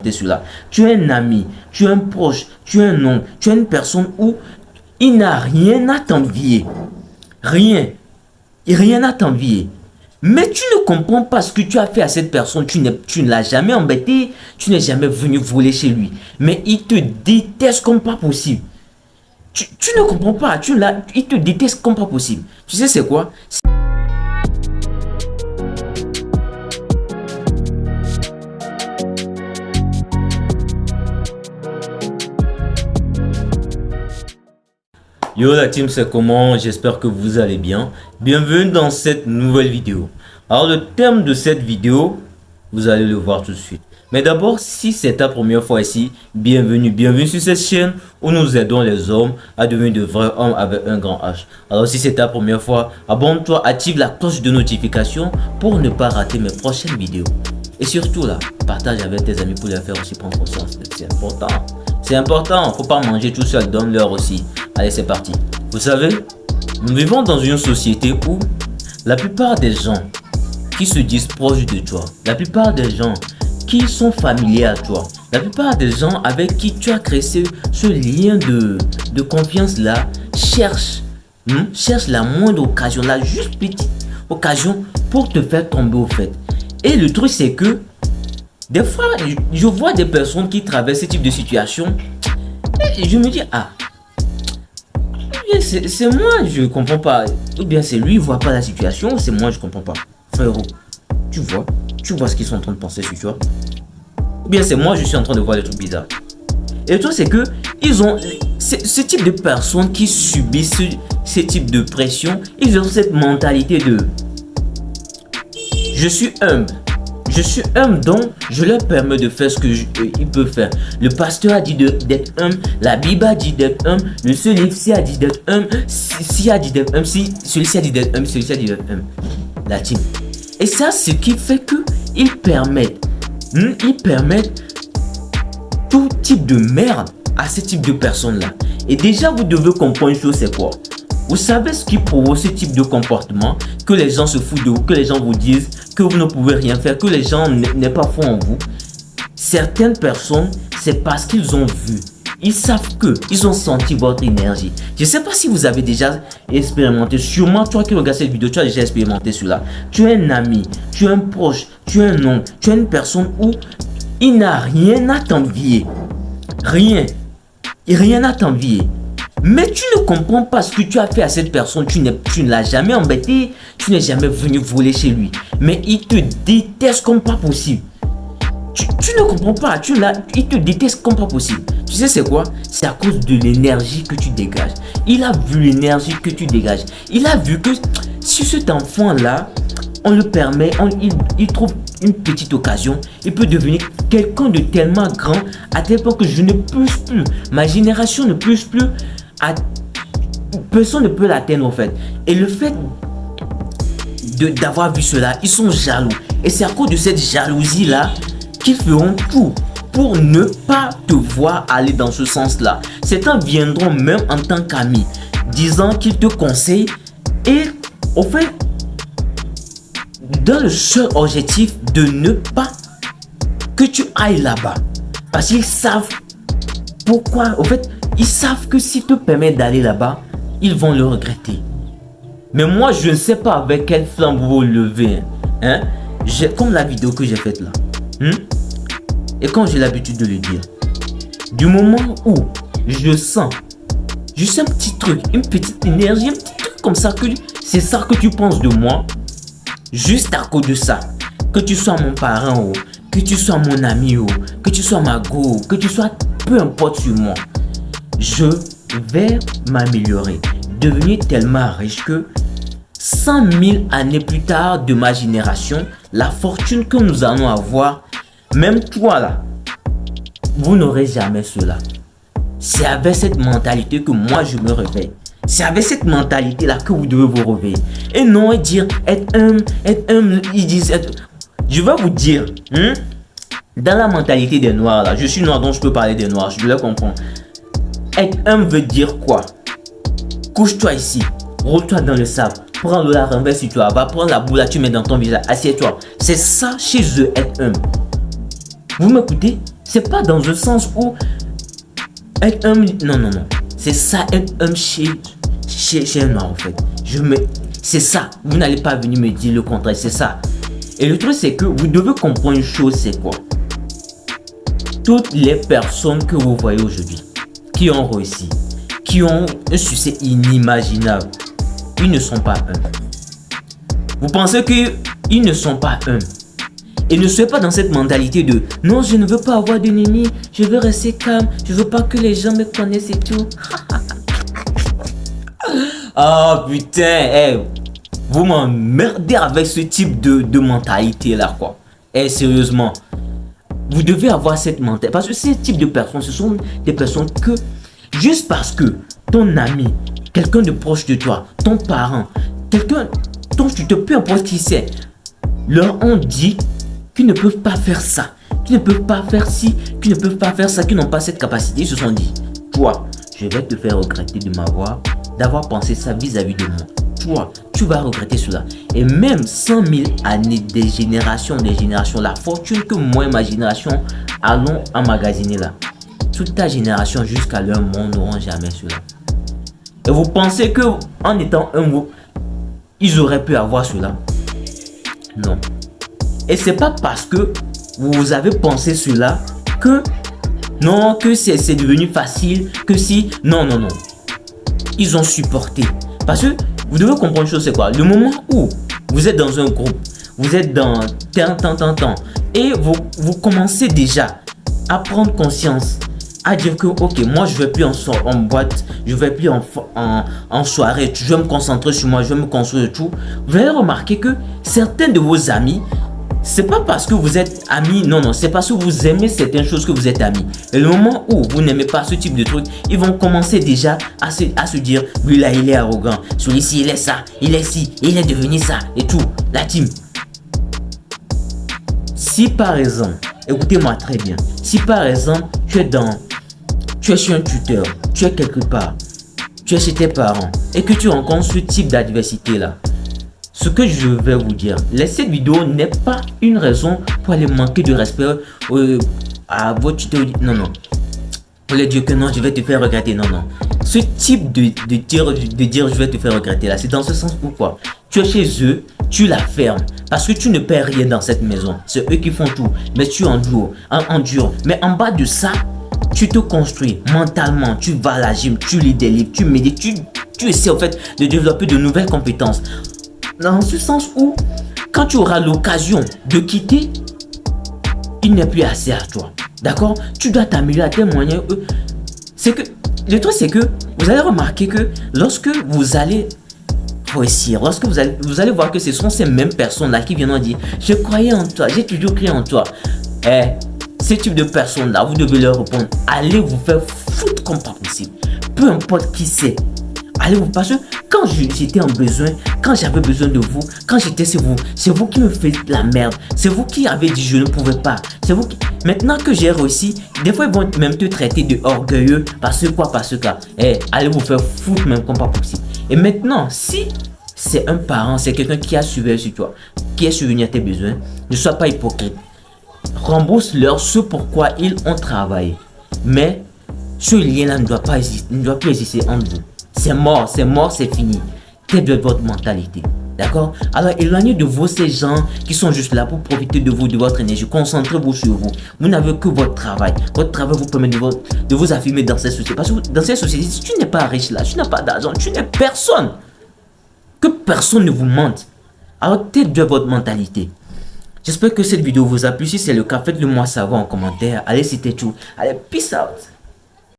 Cela. Tu es un ami, tu es un proche, tu es un oncle, tu es une personne où il n'a rien à t'envier. Rien à t'envier. Mais tu ne comprends pas ce que tu as fait à cette personne. Tu ne l'as jamais embêté, tu n'es jamais venu voler chez lui. Mais il te déteste comme pas possible. Tu ne comprends pas, il te déteste comme pas possible. Tu sais c'est quoi? Yo la team, c'est comment? J'espère que vous allez bien. Bienvenue dans cette nouvelle vidéo. Alors le thème de cette vidéo, vous allez le voir tout de suite. Mais d'abord, si c'est ta première fois ici, bienvenue sur cette chaîne où nous aidons les hommes à devenir de vrais hommes avec un grand H. Alors si c'est ta première fois, abonne-toi, active la cloche de notification pour ne pas rater mes prochaines vidéos. Et surtout là, partage avec tes amis pour leur faire aussi prendre conscience. C'est important. C'est important, faut pas manger tout seul, donne-leur aussi. Allez, c'est parti. Vous savez, nous vivons dans une société où la plupart des gens qui se disent proches de toi, la plupart des gens qui sont familiers à toi, la plupart des gens avec qui tu as créé ce lien de confiance là, cherchent la moindre occasion, la juste petite occasion pour te faire tomber au fait. Et le truc c'est que des fois, je vois des personnes qui traversent ce type de situation et je me dis, ah, c'est moi, je comprends pas. Ou bien c'est lui, il voit pas la situation, c'est moi, je comprends pas. Frérot, tu vois ce qu'ils sont en train de penser sur toi. Ou bien c'est moi, je suis en train de voir des trucs bizarres. Et le truc, c'est que ils ont ce type de personnes qui subissent ce type de pression, ils ont cette mentalité de je suis humble. Je suis humble, donc je leur permets de faire ce qu'ils peuvent faire. Le pasteur a dit d'être humble, la Bible a dit d'être humble, le seul livre a dit d'être humble, si a dit d'être humble, si celui-ci a dit d'être humble, celui-ci a dit d'être humble. La team. Et ça, ce qui fait que ils permettent tout type de merde à ce type de personnes-là. Et déjà, vous devez comprendre une chose, c'est quoi? Vous savez ce qui provoque ce type de comportement? Que les gens se foutent de vous, que les gens vous disent que vous ne pouvez rien faire, que les gens n'aient pas foi en vous. Certaines personnes, c'est parce qu'ils ont vu. Ils savent que, ils ont senti votre énergie. Je ne sais pas si vous avez déjà expérimenté. Sûrement, toi qui regardes cette vidéo, tu as déjà expérimenté cela. Tu es un ami, tu es un proche, tu es un oncle, tu es une personne où il n'a rien à t'envier. Rien à t'envier. Mais tu ne comprends pas ce que tu as fait à cette personne. Tu ne l'as jamais embêté. Tu n'es jamais venu voler chez lui. Mais il te déteste comme pas possible. Tu ne comprends pas. Il te déteste comme pas possible. Tu sais c'est quoi? C'est à cause de l'énergie que tu dégages. Il a vu l'énergie que tu dégages. Il a vu que si cet enfant-là, on le permet, il trouve une petite occasion, il peut devenir quelqu'un de tellement grand à tel point que je ne puisse plus. Ma génération ne puisse plus. Personne ne peut l'atteindre en fait. Et le fait d'avoir vu cela, ils sont jaloux. Et c'est à cause de cette jalousie là qu'ils feront tout pour ne pas te voir aller dans ce sens là. Certains viendront même en tant qu'amis, disant qu'ils te conseillent. Et au fait, dans le seul objectif de ne pas que tu ailles là-bas. Parce qu'ils savent pourquoi. Au fait, ils savent que s'ils te permettent d'aller là-bas, ils vont le regretter. Mais moi, je ne sais pas avec quelle flamme vous levez. Comme la vidéo que j'ai faite là. Et quand j'ai l'habitude de le dire, du moment où je sens juste un petit truc, une petite énergie, un petit truc comme ça, que c'est ça que tu penses de moi, juste à cause de ça, que tu sois mon parent, que tu sois mon ami, que tu sois ma go, que tu sois peu importe sur moi, je vais m'améliorer, devenir tellement riche que 100 000 années plus tard de ma génération, la fortune que nous allons avoir, même toi là, vous n'aurez jamais cela. C'est avec cette mentalité que moi je me réveille. C'est avec cette mentalité là que vous devez vous réveiller. Et non dire être humble, ils disent Je vais vous dire, dans la mentalité des noirs là, je suis noir donc je peux parler des noirs, je le comprends. Être humble veut dire quoi? Couche-toi ici, roule-toi dans le sable, prends-le la renverse sur toi, va prendre la boule, tu mets dans ton visage, assieds-toi. C'est ça chez eux être humble. Vous m'écoutez? C'est pas dans un sens où être homme, non. C'est ça, être homme chez un noir en fait. C'est ça. Vous n'allez pas venir me dire le contraire, c'est ça. Et le truc c'est que vous devez comprendre une chose, c'est quoi? Toutes les personnes que vous voyez aujourd'hui, qui ont réussi, qui ont un succès inimaginable, ils ne sont pas hommes. Vous pensez qu'ils ne sont pas hommes. Et ne soyez pas dans cette mentalité de non, je ne veux pas avoir d'ennemis, je veux rester calme, je veux pas que les gens me connaissent et tout. Ah putain, vous m'emmerdez avec ce type de mentalité là quoi. Sérieusement, vous devez avoir cette mentalité. Parce que ce type de personnes, ce sont des personnes que juste parce que ton ami, quelqu'un de proche de toi, ton parent, quelqu'un dont tu te peu importe qui c'est, leur ont dit qu'ils ne peuvent pas faire ça, qu'ils ne peuvent pas faire ci, qu'ils ne peuvent pas faire ça, qu'ils n'ont pas cette capacité. Ils se sont dit, toi, je vais te faire regretter de d'avoir pensé ça vis-à-vis de moi. Toi, tu vas regretter cela. Et même 100 000 années, des générations, la fortune que moi et ma génération allons emmagasiner là, toute ta génération jusqu'à leur mort n'auront jamais cela. Et vous pensez que en étant un mot, ils auraient pu avoir cela? Non. Et c'est pas parce que vous avez pensé cela que non, que c'est devenu facile, que si, non. Ils ont supporté. Parce que vous devez comprendre une chose, c'est quoi? Le moment où vous êtes dans un groupe, vous êtes dans tant, et vous commencez déjà à prendre conscience, à dire que ok, moi je vais plus en boîte, je vais plus en soirée, je vais me concentrer sur moi, je vais me construire tout. Vous allez remarquer que certains de vos amis, c'est pas parce que vous êtes amis, non, c'est parce que vous aimez certaines choses que vous êtes amis. Et le moment où vous n'aimez pas ce type de truc, ils vont commencer déjà à se dire, lui là il est arrogant, celui-ci il est ça, il est ci, il est devenu ça et tout. La team. Si par exemple, écoutez-moi très bien, si par exemple tu es chez un tuteur, tu es quelque part, tu es chez tes parents et que tu rencontres ce type d'adversité là, ce que je vais vous dire, cette vidéo n'est pas une raison pour aller manquer de respect à votre tuteur. Non. Pour lui dire que non, je vais te faire regretter. Non. Ce type de dire je vais te faire regretter là, c'est dans ce sens pourquoi tu es chez eux, tu la fermes. Parce que tu ne perds rien dans cette maison. C'est eux qui font tout. Mais tu endures. Mais en bas de ça, tu te construis mentalement. Tu vas à la gym, tu lis des livres, tu médites, tu essaies en fait de développer de nouvelles compétences. Dans ce sens où, quand tu auras l'occasion de quitter, il n'est plus assez à toi. D'accord? Tu dois t'améliorer à tel moyen. C'est que, le truc c'est que, vous allez remarquer que lorsque vous allez réussir, lorsque vous allez voir que ce sont ces mêmes personnes-là qui viennent dire, je croyais en toi, j'ai toujours cru en toi. Ce type de personnes-là, vous devez leur répondre, allez vous faire foutre comme pas possible. Peu importe qui c'est. Allez-vous, parce que quand j'étais en besoin, quand j'avais besoin de vous, quand j'étais chez vous, c'est vous qui me faites la merde. C'est vous qui avez dit je ne pouvais pas. C'est vous qui... Maintenant que j'ai réussi, des fois ils vont même te traiter de orgueilleux parce que allez vous faire foutre même comme pas possible. Et maintenant, si c'est un parent, c'est quelqu'un qui a suivi sur toi, qui est survenu à tes besoins, ne sois pas hypocrite. Rembourse-leur ce pourquoi ils ont travaillé. Mais ce lien-là ne doit plus exister entre vous. C'est mort, c'est fini. Quelle doit être votre mentalité? D'accord? Alors éloignez de vous ces gens qui sont juste là pour profiter de vous, de votre énergie. Concentrez-vous sur vous. Vous n'avez que votre travail. Votre travail vous permet de vous affirmer dans cette société. Parce que dans cette société, si tu n'es pas riche là, tu n'as pas d'argent, tu n'es personne. Que personne ne vous mente. Alors quelle doit être votre mentalité? J'espère que cette vidéo vous a plu. Si c'est le cas, faites-le moi savoir en commentaire. Allez, c'était tout. Allez, peace out.